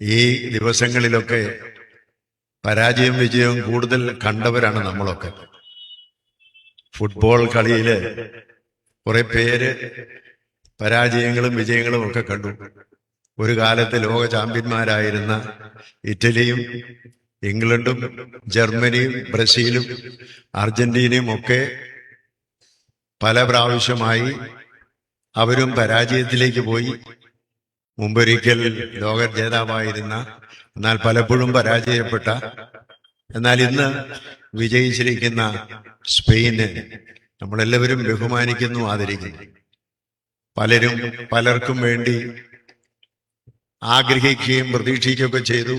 ഈ ദിവസങ്ങളിലൊക്കെ പരാജയം വിജയവും കൂടുതൽ കണ്ടവരാണ് നമ്മളൊക്കെ. ഫുട്ബോൾ കളിയില് കുറെ പേര് പരാജയങ്ങളും വിജയങ്ങളും ഒക്കെ കണ്ടു. ഒരു കാലത്ത് ലോക ചാമ്പ്യന്മാരായിരുന്ന ഇറ്റലിയും ഇംഗ്ലണ്ടും ജർമ്മനിയും ബ്രസീലും അർജന്റീനയും ഒക്കെ പല പ്രാവശ്യമായി അവരും പരാജയത്തിലേക്ക് പോയി. മുമ്പൊരിക്കൽ ലോക ജേതാവായിരുന്ന, എന്നാൽ പലപ്പോഴും പരാജയപ്പെട്ട, എന്നാൽ ഇന്ന് വിജയിച്ചിരിക്കുന്ന സ്പെയിന് നമ്മളെല്ലാവരും ബഹുമാനിക്കുന്നു, ആദരിക്കുന്നു. പലർക്കും വേണ്ടി ആഗ്രഹിക്കുകയും പ്രതീക്ഷിക്കുകയൊക്കെ ചെയ്തു.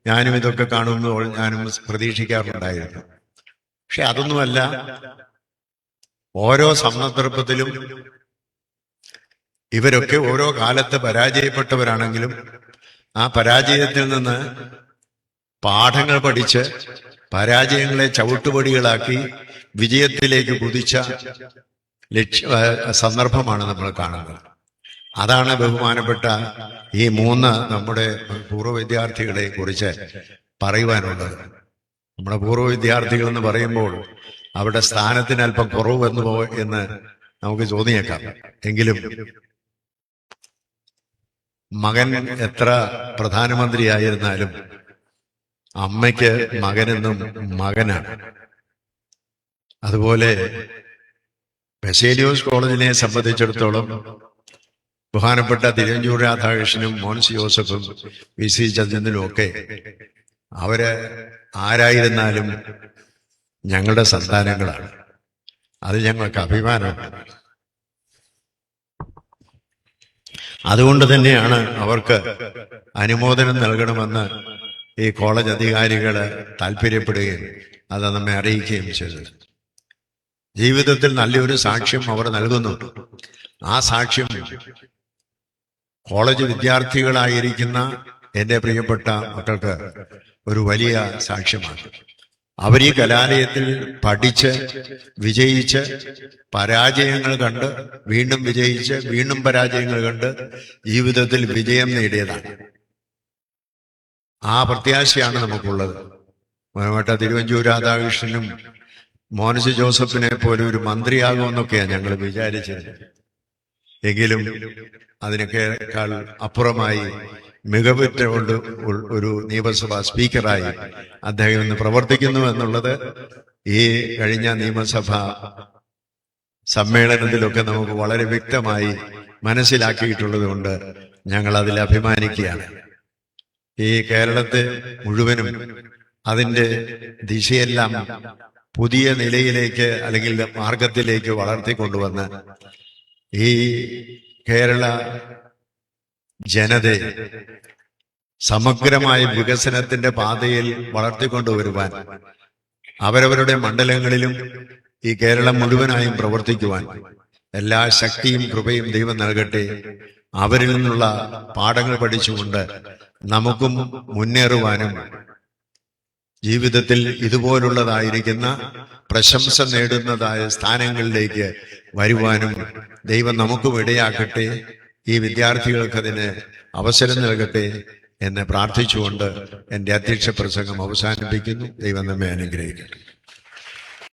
ഞാനും ഇതൊക്കെ കാണുമ്പോൾ ഞാനും പ്രതീക്ഷിക്കാറുണ്ടായിരുന്നു. പക്ഷെ അതൊന്നുമല്ല, ഓരോ സന്ദർഭത്തിലും ഇവരൊക്കെ ഓരോ കാലത്ത് പരാജയപ്പെട്ടവരാണെങ്കിലും ആ പരാജയത്തിൽ നിന്ന് പാഠങ്ങൾ പഠിച്ച് പരാജയങ്ങളെ ചവിട്ടുപടികളാക്കി വിജയത്തിലേക്ക് കുതിച്ച സന്ദർഭമാണ് നമ്മൾ കാണുന്നത്. അതാണ് ബഹുമാനപ്പെട്ട ഈ നമ്മുടെ പൂർവ്വ വിദ്യാർത്ഥികളെ കുറിച്ച് പറയുവാനുള്ളത്. നമ്മുടെ പൂർവ്വ വിദ്യാർത്ഥികൾ എന്ന് പറയുമ്പോൾ അവരുടെ സ്ഥാനത്തിന് അല്പം കുറവ് വന്നു എന്ന് നമുക്ക് തോന്നിയേക്കാം. എങ്കിലും മകൻ എത്ര പ്രധാനമന്ത്രിയായിരുന്നാലും അമ്മയ്ക്ക് മകനെന്നും മകനാണ്. അതുപോലെ ബസേലിയോസ് കോളേജിനെ സംബന്ധിച്ചിടത്തോളം ബഹുമാനപ്പെട്ട തിരുവഞ്ചൂർ രാധാകൃഷ്ണനും മോൻസ് ജോസഫും VC ചന്ദ്രനും ഒക്കെ അവര് ആരായിരുന്നാലും ഞങ്ങളുടെ സന്താനങ്ങളാണ്. അത് ഞങ്ങൾക്ക് അഭിമാനമാണ്. അതുകൊണ്ട് തന്നെയാണ് അവർക്ക് അനുമോദനം നൽകണമെന്ന് ഈ കോളേജ് അധികാരികൾ താല്പര്യപ്പെടുകയും അത് നമ്മെ അറിയിക്കുകയും ചെയ്തത്. ജീവിതത്തിൽ നല്ലൊരു സാക്ഷ്യം അവർ നൽകുന്നുണ്ട്. ആ സാക്ഷ്യം കോളേജ് വിദ്യാർത്ഥികളായിരിക്കുന്ന എൻ്റെ പ്രിയപ്പെട്ട മക്കൾക്ക് ഒരു വലിയ സാക്ഷ്യമാണ്. അവർ ഈ കലാലയത്തിൽ പഠിച്ച് വിജയിച്ച് പരാജയങ്ങൾ കണ്ട് വീണ്ടും വിജയിച്ച് വീണ്ടും പരാജയങ്ങൾ കണ്ട് ജീവിതത്തിൽ വിജയം നേടിയതാണ്. ആ പ്രത്യാശയാണ് നമുക്കുള്ളത്. ബഹുമാനപ്പെട്ട തിരുവഞ്ചൂർ രാധാകൃഷ്ണനും മോൻസ് ജോസഫിനെ പോലെ ഒരു മന്ത്രിയാകുമെന്നൊക്കെയാണ് ഞങ്ങൾ വിചാരിച്ചത്. എങ്കിലും അതിനേക്കാൾ അപ്പുറമായി മികവുറ്റ ഒരു നിയമസഭാ സ്പീക്കറായി അദ്ദേഹം ഇന്ന് പ്രവർത്തിക്കുന്നു എന്നുള്ളത് ഈ കഴിഞ്ഞ നിയമസഭാ സമ്മേളനത്തിലൊക്കെ നമുക്ക് വളരെ വ്യക്തമായി മനസ്സിലാക്കിയിട്ടുള്ളത് കൊണ്ട് ഞങ്ങൾ അതിൽ അഭിമാനിക്കുകയാണ്. ഈ കേരളത്തെ മുഴുവനും അതിൻ്റെ ദിശയെല്ലാം പുതിയ നിലയിലേക്ക് അല്ലെങ്കിൽ മാർഗത്തിലേക്ക് വളർത്തിക്കൊണ്ടുവന്ന് ഈ കേരള ജനതയെ സമഗ്രമായ വികസനത്തിന്റെ പാതയിൽ വളർത്തിക്കൊണ്ടുവരുവാൻ അവരവരുടെ മണ്ഡലങ്ങളിലും ഈ കേരളം മുഴുവനായും പ്രവർത്തിക്കുവാൻ എല്ലാ ശക്തിയും കൃപയും ദൈവം നൽകട്ടെ. അവരിൽ നിന്നുള്ള പാഠങ്ങൾ പഠിച്ചുകൊണ്ട് നമുക്കും മുന്നേറുവാനും ജീവിതത്തിൽ ഇതുപോലുള്ളതായിരിക്കുന്ന പ്രശംസ നേടുന്നതായ സ്ഥാനങ്ങളിലേക്ക് വരുവാനും ദൈവം നമുക്കും ഇടയാക്കട്ടെ. ഈ വിദ്യാർത്ഥികൾക്ക് അതിന് അവസരം നൽകട്ടെ എന്ന് പ്രാർത്ഥിച്ചുകൊണ്ട് എൻ്റെ അധ്യക്ഷ പ്രസംഗം അവസാനിപ്പിക്കുന്നു. ദൈവം നമ്മെ അനുഗ്രഹിക്കട്ടെ.